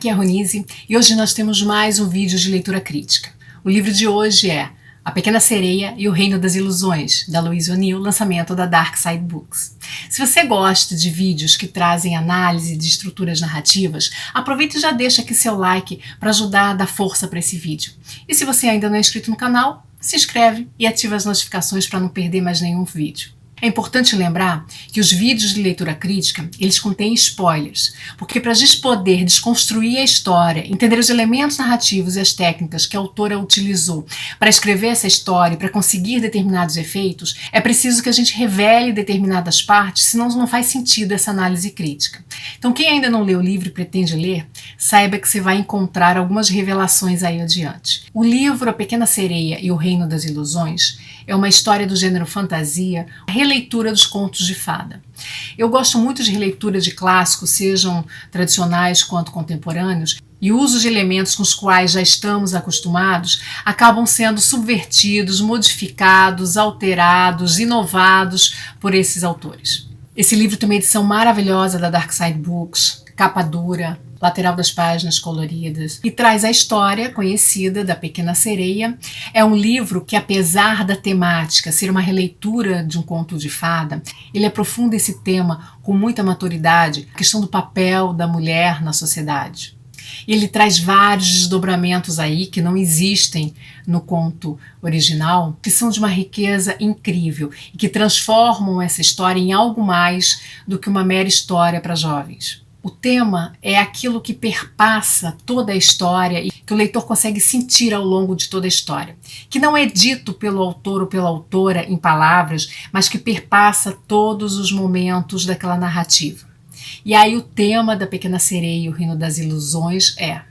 aqui é a Ronise e hoje nós temos mais um vídeo de leitura crítica. O livro de hoje é A Pequena Sereia e o Reino das Ilusões, da Louise O'Neill, lançamento da Dark Side Books. Se você gosta de vídeos que trazem análise de estruturas narrativas, aproveita e já deixa aqui seu like para ajudar a dar força para esse vídeo. E se você ainda não é inscrito no canal, se inscreve e ativa as notificações para não perder mais nenhum vídeo. É importante lembrar que os vídeos de leitura crítica, eles contêm spoilers, porque para a gente poder desconstruir a história, entender os elementos narrativos e as técnicas que a autora utilizou para escrever essa história e para conseguir determinados efeitos, é preciso que a gente revele determinadas partes, senão não faz sentido essa análise crítica. Então quem ainda não leu o livro e pretende ler, saiba que você vai encontrar algumas revelações aí adiante. O livro A Pequena Sereia e o Reino das Ilusões é uma história do gênero fantasia, releitura dos contos de fada. Eu gosto muito de releitura de clássicos, sejam tradicionais quanto contemporâneos, e o uso de elementos com os quais já estamos acostumados acabam sendo subvertidos, modificados, alterados, inovados por esses autores. Esse livro tem uma edição maravilhosa da Dark Side Books, capa dura, lateral das páginas coloridas, e traz a história conhecida da Pequena Sereia. É um livro que, apesar da temática ser uma releitura de um conto de fada, ele aprofunda esse tema com muita maturidade, a questão do papel da mulher na sociedade. E ele traz vários desdobramentos aí que não existem no conto original, que são de uma riqueza incrível e que transformam essa história em algo mais do que uma mera história para jovens. O tema é aquilo que perpassa toda a história e que o leitor consegue sentir ao longo de toda a história, que não é dito pelo autor ou pela autora em palavras, mas que perpassa todos os momentos daquela narrativa. E aí o tema da Pequena Sereia e o Reino das Ilusões é: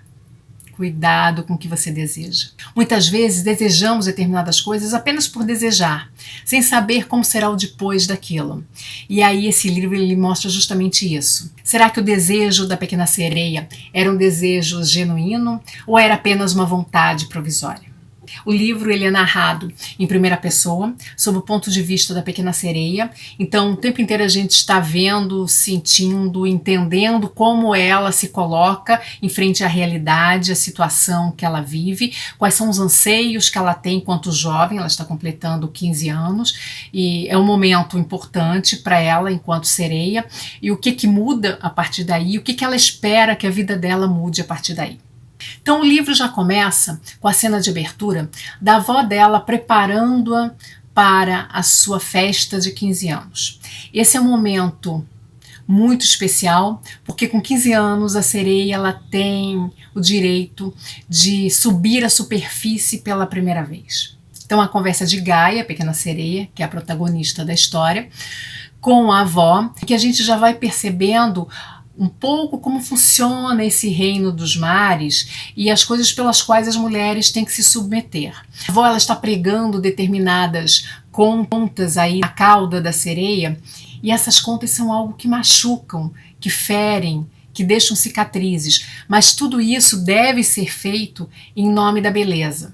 cuidado com o que você deseja. Muitas vezes desejamos determinadas coisas apenas por desejar, sem saber como será o depois daquilo. E aí esse livro ele mostra justamente isso. Será que o desejo da Pequena Sereia era um desejo genuíno ou era apenas uma vontade provisória? O livro ele é narrado em primeira pessoa, sob o ponto de vista da Pequena Sereia. Então, o tempo inteiro a gente está vendo, sentindo, entendendo como ela se coloca em frente à realidade, à situação que ela vive, quais são os anseios que ela tem enquanto jovem. Ela está completando 15 anos e é um momento importante para ela enquanto sereia. E o que muda a partir daí, o que ela espera que a vida dela mude a partir daí. Então o livro já começa com a cena de abertura da avó dela preparando-a para a sua festa de 15 anos. Esse é um momento muito especial, porque com 15 anos a sereia ela tem o direito de subir à superfície pela primeira vez. Então a conversa de Gaia, a pequena sereia, que é a protagonista da história, com a avó, que a gente já vai percebendo um pouco como funciona esse reino dos mares e as coisas pelas quais as mulheres têm que se submeter. A avó ela está pregando determinadas contas aí na cauda da sereia e essas contas são algo que machucam, que ferem, que deixam cicatrizes, mas tudo isso deve ser feito em nome da beleza.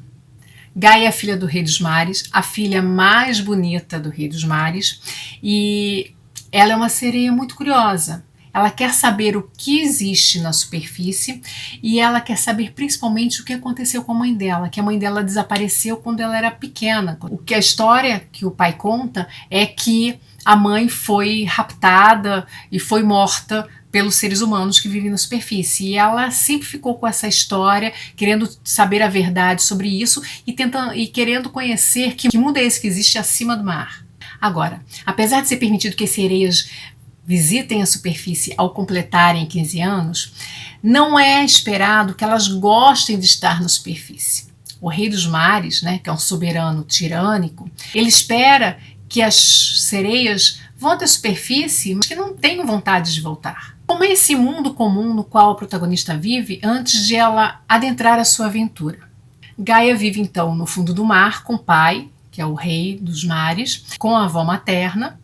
Gaia é a filha do Rei dos Mares, a filha mais bonita do Rei dos Mares, e ela é uma sereia muito curiosa. Ela quer saber o que existe na superfície e ela quer saber principalmente o que aconteceu com a mãe dela, que a mãe dela desapareceu quando ela era pequena. O que a história que o pai conta é que a mãe foi raptada e foi morta pelos seres humanos que vivem na superfície. E ela sempre ficou com essa história, querendo saber a verdade sobre isso e querendo conhecer que mundo é esse que existe acima do mar. Agora, apesar de ser permitido que as sereias visitem a superfície ao completarem 15 anos, não é esperado que elas gostem de estar na superfície. O Rei dos Mares, né, que é um soberano tirânico, ele espera que as sereias vão até a superfície, mas que não tenham vontade de voltar. Como é esse mundo comum no qual a protagonista vive antes de ela adentrar a sua aventura? Gaia vive então no fundo do mar com o pai, que é o Rei dos Mares, com a avó materna,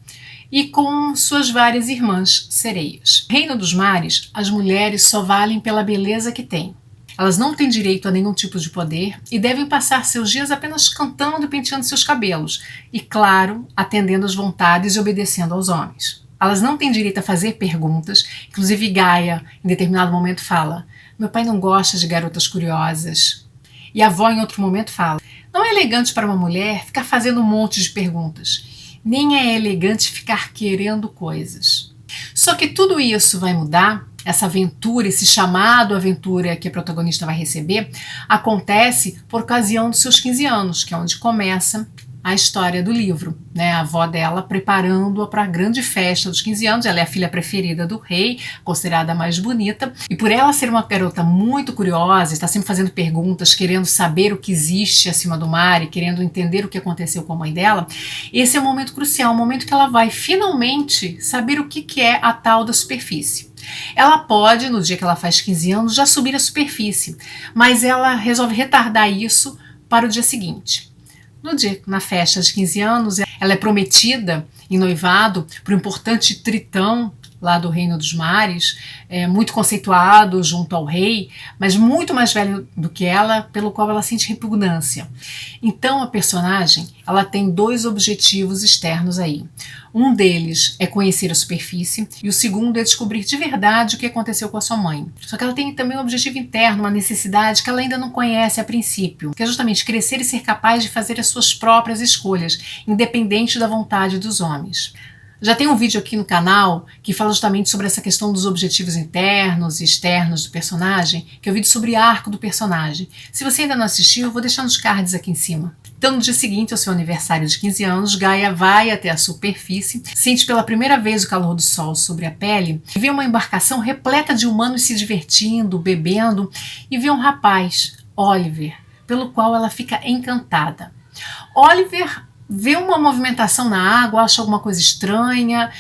e com suas várias irmãs sereias. No Reino dos Mares, as mulheres só valem pela beleza que têm. Elas não têm direito a nenhum tipo de poder e devem passar seus dias apenas cantando e penteando seus cabelos e, claro, atendendo às vontades e obedecendo aos homens. Elas não têm direito a fazer perguntas, inclusive Gaia, em determinado momento, fala: Meu pai não gosta de garotas curiosas. E a avó, em outro momento, fala: não é elegante para uma mulher ficar fazendo um monte de perguntas. Nem é elegante ficar querendo coisas. Só que tudo isso vai mudar. Essa aventura, esse chamado aventura que a protagonista vai receber, acontece por ocasião dos seus 15 anos, que é onde começa a história do livro, né? A avó dela preparando-a para a grande festa dos 15 anos. Ela é a filha preferida do rei, considerada a mais bonita, e por ela ser uma garota muito curiosa, está sempre fazendo perguntas, querendo saber o que existe acima do mar e querendo entender o que aconteceu com a mãe dela, esse é o momento crucial, o momento que ela vai finalmente saber o que é a tal da superfície. Ela pode, no dia que ela faz 15 anos, já subir à superfície, mas ela resolve retardar isso para o dia seguinte. No dia, na festa de 15 anos, ela é prometida em noivado para um importante tritão lá do Reino dos Mares, muito conceituado junto ao rei, mas muito mais velho do que ela, pelo qual ela sente repugnância. Então a personagem, ela tem dois objetivos externos aí. Um deles é conhecer a superfície e o segundo é descobrir de verdade o que aconteceu com a sua mãe. Só que ela tem também um objetivo interno, uma necessidade que ela ainda não conhece a princípio, que é justamente crescer e ser capaz de fazer as suas próprias escolhas, independente da vontade dos homens. Já tem um vídeo aqui no canal que fala justamente sobre essa questão dos objetivos internos e externos do personagem, que é o vídeo sobre o arco do personagem. Se você ainda não assistiu, eu vou deixar nos cards aqui em cima. Então, no dia seguinte, ao seu aniversário de 15 anos, Gaia vai até a superfície, sente pela primeira vez o calor do sol sobre a pele, vê uma embarcação repleta de humanos se divertindo, bebendo, e vê um rapaz, Oliver, pelo qual ela fica encantada. Oliver vê uma movimentação na água, acha alguma coisa estranha,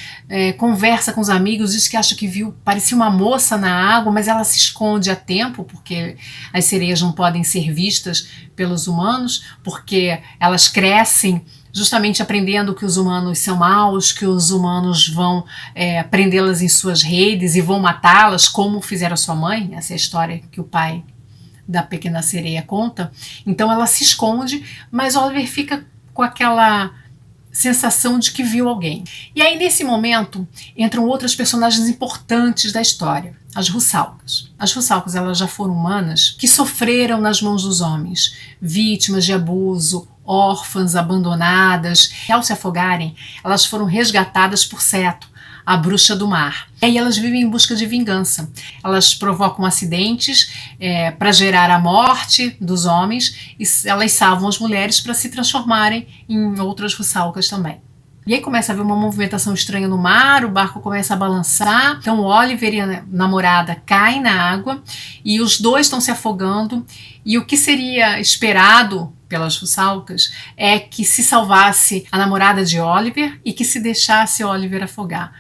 conversa com os amigos, diz que acha que viu, parecia uma moça na água, mas ela se esconde a tempo, porque as sereias não podem ser vistas pelos humanos, porque elas crescem justamente aprendendo que os humanos são maus, que os humanos vão prendê-las em suas redes e vão matá-las, como fizeram a sua mãe. Essa é a história que o pai da pequena sereia conta. Então ela se esconde, mas Oliver fica com aquela sensação de que viu alguém. E aí, nesse momento, entram outras personagens importantes da história, as russalcas. As russalcas, elas já foram humanas que sofreram nas mãos dos homens, vítimas de abuso, órfãs, abandonadas. E ao se afogarem, elas foram resgatadas por Seto, a bruxa do mar. E aí elas vivem em busca de vingança. Elas provocam acidentes para gerar a morte dos homens e elas salvam as mulheres para se transformarem em outras russalcas também. E aí começa a haver uma movimentação estranha no mar, o barco começa a balançar, então Oliver e a namorada caem na água e os dois estão se afogando, e o que seria esperado pelas russalcas é que se salvasse a namorada de Oliver e que se deixasse Oliver afogar.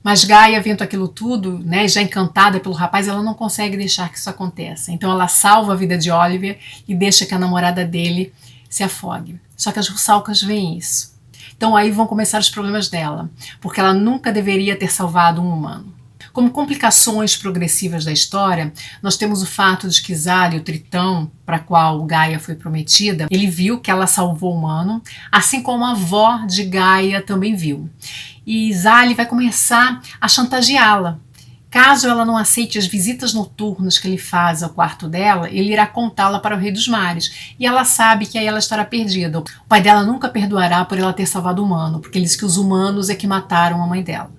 Mas Gaia, vendo aquilo tudo, né, já encantada pelo rapaz, ela não consegue deixar que isso aconteça. Então ela salva a vida de Oliver e deixa que a namorada dele se afogue. Só que as russalcas veem isso. Então aí vão começar os problemas dela, porque ela nunca deveria ter salvado um humano. Como complicações progressivas da história, nós temos o fato de que Zali, o tritão para qual Gaia foi prometida, ele viu que ela salvou o humano, assim como a avó de Gaia também viu. E Zali vai começar a chantageá-la. Caso ela não aceite as visitas noturnas que ele faz ao quarto dela, ele irá contá-la para o Rei dos Mares. E ela sabe que aí ela estará perdida. O pai dela nunca perdoará por ela ter salvado o humano, porque ele diz que os humanos é que mataram a mãe dela.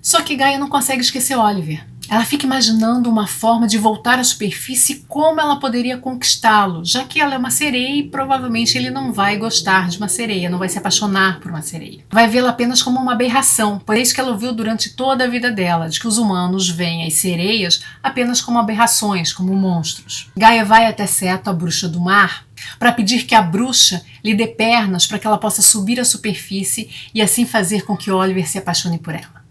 Só que Gaia não consegue esquecer Oliver. Ela fica imaginando uma forma de voltar à superfície e como ela poderia conquistá-lo, já que ela é uma sereia e provavelmente ele não vai gostar de uma sereia, não vai se apaixonar por uma sereia. Vai vê-la apenas como uma aberração, por isso que ela ouviu durante toda a vida dela, de que os humanos veem as sereias apenas como aberrações, como monstros. Gaia vai até Seto, a bruxa do mar, para pedir que a bruxa lhe dê pernas para que ela possa subir à superfície e assim fazer com que Oliver se apaixone por ela.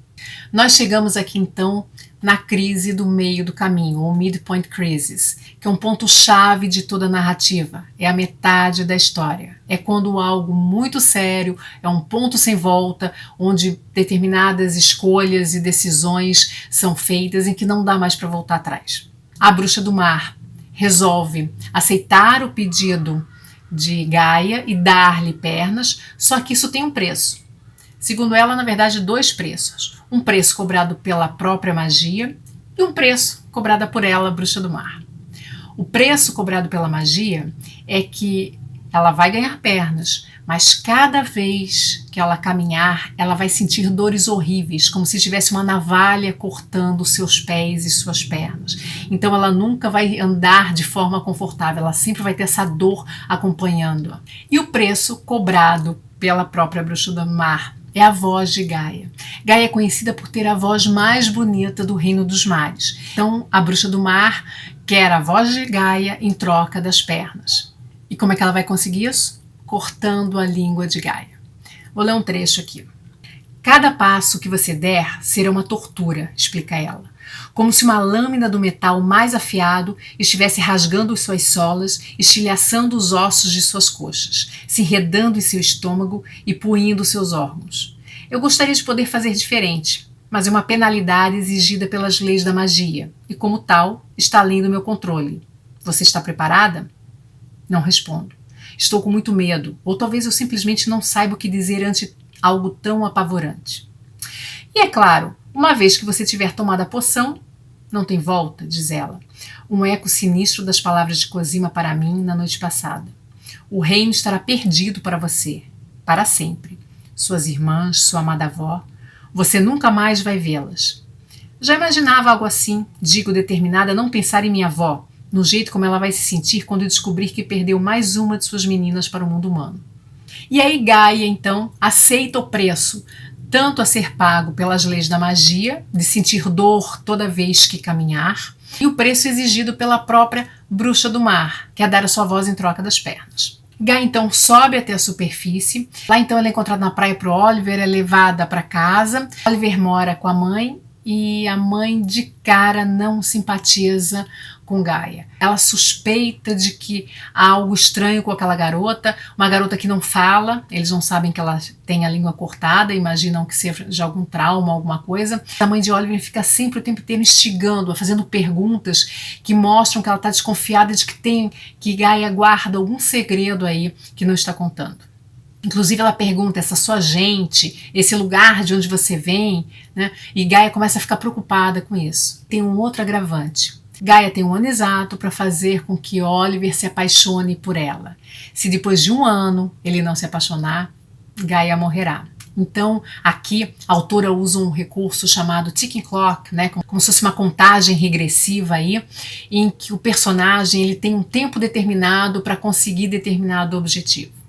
Nós chegamos aqui então na crise do meio do caminho, ou midpoint crisis, que é um ponto-chave de toda a narrativa, é a metade da história. É quando algo muito sério, é um ponto sem volta, onde determinadas escolhas e decisões são feitas em que não dá mais para voltar atrás. A bruxa do mar resolve aceitar o pedido de Gaia e dar-lhe pernas, só que isso tem um preço. Segundo ela, na verdade, dois preços. Um preço cobrado pela própria magia e um preço cobrado por ela, a bruxa do mar. O preço cobrado pela magia é que ela vai ganhar pernas, mas cada vez que ela caminhar, ela vai sentir dores horríveis, como se tivesse uma navalha cortando seus pés e suas pernas. Então ela nunca vai andar de forma confortável, ela sempre vai ter essa dor acompanhando-a. E o preço cobrado pela própria bruxa do mar é a voz de Gaia. Gaia é conhecida por ter a voz mais bonita do reino dos mares. Então a bruxa do mar quer a voz de Gaia em troca das pernas. E como é que ela vai conseguir isso? Cortando a língua de Gaia. Vou ler um trecho aqui. Cada passo que você der será uma tortura, explica ela. Como se uma lâmina do metal mais afiado estivesse rasgando suas solas, estilhaçando os ossos de suas coxas, se enredando em seu estômago e puindo seus órgãos. Eu gostaria de poder fazer diferente, mas é uma penalidade exigida pelas leis da magia, e como tal, está além do meu controle. Você está preparada? Não respondo. Estou com muito medo, ou talvez eu simplesmente não saiba o que dizer ante algo tão apavorante. E é claro, uma vez que você tiver tomado a poção, não tem volta, diz ela. Um eco sinistro das palavras de Cosima para mim na noite passada. O reino estará perdido para você, para sempre. Suas irmãs, sua amada avó, você nunca mais vai vê-las. Já imaginava algo assim, digo determinada a não pensar em minha avó, no jeito como ela vai se sentir quando descobrir que perdeu mais uma de suas meninas para o mundo humano. E aí Gaia, então, aceita o preço, tanto a ser pago pelas leis da magia, de sentir dor toda vez que caminhar, e o preço exigido pela própria bruxa do mar, que é dar a sua voz em troca das pernas. Gaia então sobe até a superfície, lá então ela é encontrada na praia por Oliver, é levada para casa, Oliver mora com a mãe, e a mãe de cara não simpatiza com Gaia. Ela suspeita de que há algo estranho com aquela garota, uma garota que não fala, eles não sabem que ela tem a língua cortada, imaginam que seja algum trauma, alguma coisa. A mãe de Oliver fica sempre o tempo inteiro instigando-a, fazendo perguntas que mostram que ela está desconfiada de que Gaia guarda algum segredo aí que não está contando. Inclusive ela pergunta, essa sua gente, esse lugar de onde você vem, né? E Gaia começa a ficar preocupada com isso. Tem um outro agravante. Gaia tem um ano exato para fazer com que Oliver se apaixone por ela. Se depois de um ano ele não se apaixonar, Gaia morrerá. Então, aqui a autora usa um recurso chamado ticking clock, né, como se fosse uma contagem regressiva aí, em que o personagem ele tem um tempo determinado para conseguir determinado objetivo.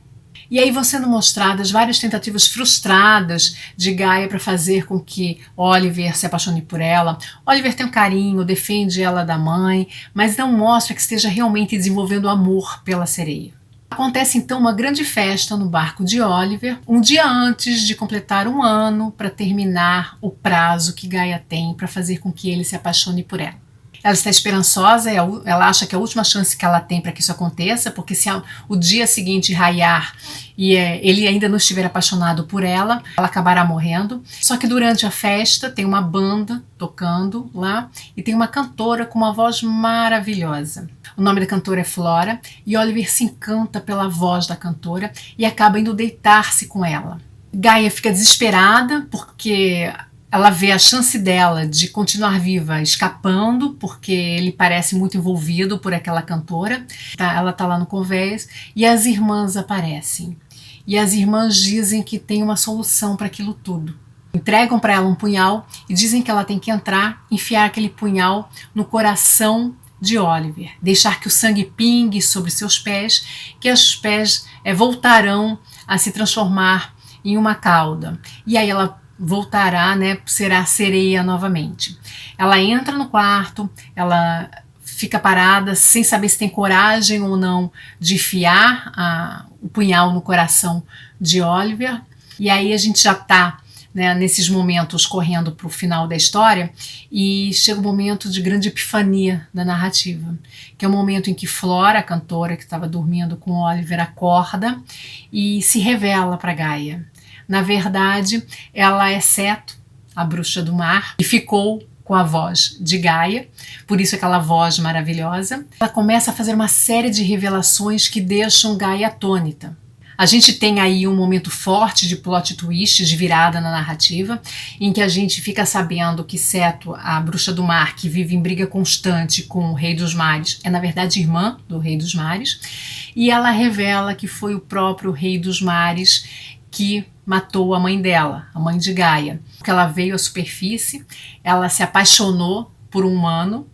E aí vão sendo mostradas várias tentativas frustradas de Gaia para fazer com que Oliver se apaixone por ela. Oliver tem um carinho, defende ela da mãe, mas não mostra que esteja realmente desenvolvendo amor pela sereia. Acontece então uma grande festa no barco de Oliver, um dia antes de completar um ano para terminar o prazo que Gaia tem para fazer com que ele se apaixone por ela. Ela está esperançosa, ela acha que é a última chance que ela tem para que isso aconteça, porque se o dia seguinte raiar e ele ainda não estiver apaixonado por ela, ela acabará morrendo. Só que durante a festa tem uma banda tocando lá e tem uma cantora com uma voz maravilhosa. O nome da cantora é Flora e Oliver se encanta pela voz da cantora e acaba indo deitar-se com ela. Gaia fica desesperada porque ela vê a chance dela de continuar viva escapando, porque ele parece muito envolvido por aquela cantora. Ela está lá no convés e as irmãs aparecem. E as irmãs dizem que tem uma solução para aquilo tudo. Entregam para ela um punhal e dizem que ela tem que entrar, enfiar aquele punhal no coração de Oliver, deixar que o sangue pingue sobre seus pés, que os pés voltarão a se transformar em uma cauda. E aí ela voltará, né, será sereia novamente. Ela entra no quarto, ela fica parada sem saber se tem coragem ou não de enfiar o punhal no coração de Oliver. E aí a gente já está, né, nesses momentos correndo para o final da história e chega o momento de grande epifania da narrativa, que é o momento em que Flora, a cantora que estava dormindo com Oliver, acorda e se revela para Gaia. Na verdade, ela é Ceto, a bruxa do mar, e ficou com a voz de Gaia, por isso aquela voz maravilhosa. Ela começa a fazer uma série de revelações que deixam Gaia atônita. A gente tem aí um momento forte de plot twist, de virada na narrativa, em que a gente fica sabendo que Seto, a bruxa do mar, que vive em briga constante com o Rei dos Mares, é na verdade irmã do Rei dos Mares, e ela revela que foi o próprio Rei dos Mares que matou a mãe dela, a mãe de Gaia. Porque ela veio à superfície, ela se apaixonou por um humano,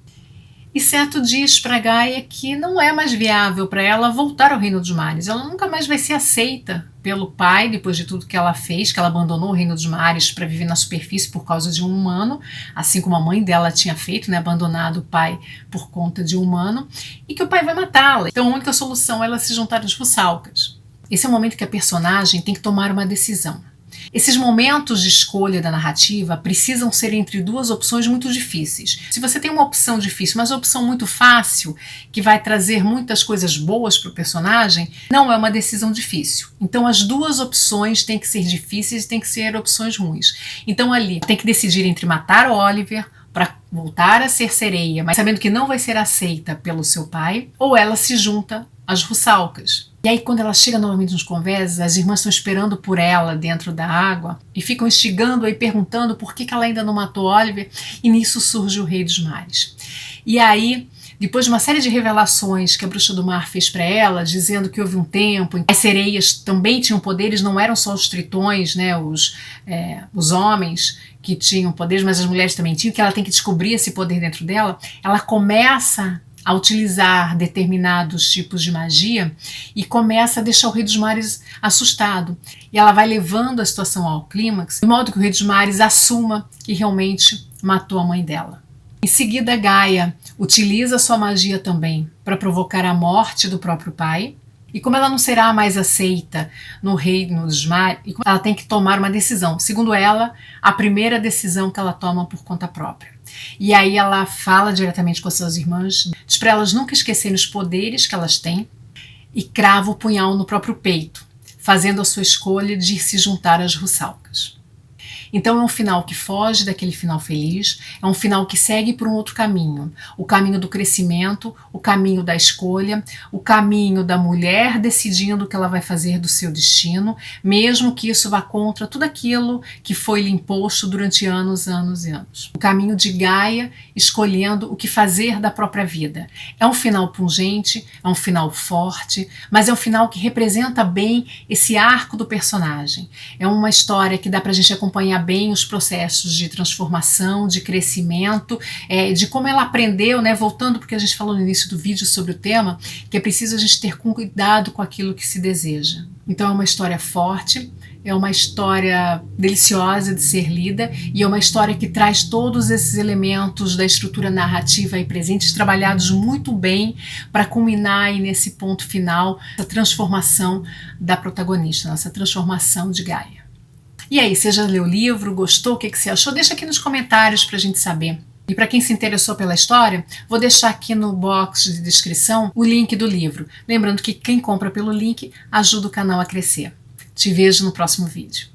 e Seto diz para Gaia que não é mais viável para ela voltar ao Reino dos Mares. Ela nunca mais vai ser aceita pelo pai, depois de tudo que ela fez, que ela abandonou o Reino dos Mares para viver na superfície por causa de um humano, assim como a mãe dela tinha feito, né, abandonado o pai por conta de um humano, e que o pai vai matá-la. Então a única solução é ela se juntar às Russalkas. Esse é o momento que a personagem tem que tomar uma decisão. Esses momentos de escolha da narrativa precisam ser entre duas opções muito difíceis. Se você tem uma opção difícil, mas uma opção muito fácil, que vai trazer muitas coisas boas para o personagem, não é uma decisão difícil. Então as duas opções têm que ser difíceis e têm que ser opções ruins. Então ali tem que decidir entre matar o Oliver para voltar a ser sereia, mas sabendo que não vai ser aceita pelo seu pai, ou ela se junta às Russalkas. E aí quando ela chega novamente nos convéses, as irmãs estão esperando por ela dentro da água e ficam instigando e perguntando por que ela ainda não matou Oliver, e nisso surge o Rei dos Mares. E aí, depois de uma série de revelações que a Bruxa do Mar fez para ela, dizendo que houve um tempo em que as sereias também tinham poderes, não eram só os tritões, né, os homens que tinham poderes, mas as mulheres também tinham, que ela tem que descobrir esse poder dentro dela, ela começa a utilizar determinados tipos de magia e começa a deixar o Rei dos Mares assustado. E ela vai levando a situação ao clímax, de modo que o Rei dos Mares assuma que realmente matou a mãe dela. Em seguida, Gaia utiliza sua magia também para provocar a morte do próprio pai. E como ela não será mais aceita no Reino dos Mares, ela tem que tomar uma decisão. Segundo ela, a primeira decisão que ela toma por conta própria. E aí ela fala diretamente com as suas irmãs, diz para elas nunca esquecerem os poderes que elas têm e crava o punhal no próprio peito, fazendo a sua escolha de se juntar às Russalkas. Então é um final que foge daquele final feliz, é um final que segue por um outro caminho, o caminho do crescimento, o caminho da escolha, o caminho da mulher decidindo o que ela vai fazer do seu destino, mesmo que isso vá contra tudo aquilo que foi lhe imposto durante anos, anos e anos. O caminho de Gaia escolhendo o que fazer da própria vida. É um final pungente, é um final forte, mas é um final que representa bem esse arco do personagem. É uma história que dá pra gente acompanhar bem os processos de transformação, de crescimento, de como ela aprendeu, né? Voltando porque a gente falou no início do vídeo sobre o tema, que é preciso a gente ter cuidado com aquilo que se deseja. Então é uma história forte, é uma história deliciosa de ser lida e é uma história que traz todos esses elementos da estrutura narrativa aí presentes, trabalhados muito bem para culminar aí nesse ponto final, essa transformação da protagonista, essa transformação de Gaia. E aí, você já leu o livro? Gostou? O que você achou? Deixa aqui nos comentários para a gente saber. E para quem se interessou pela história, vou deixar aqui no box de descrição o link do livro. Lembrando que quem compra pelo link ajuda o canal a crescer. Te vejo no próximo vídeo.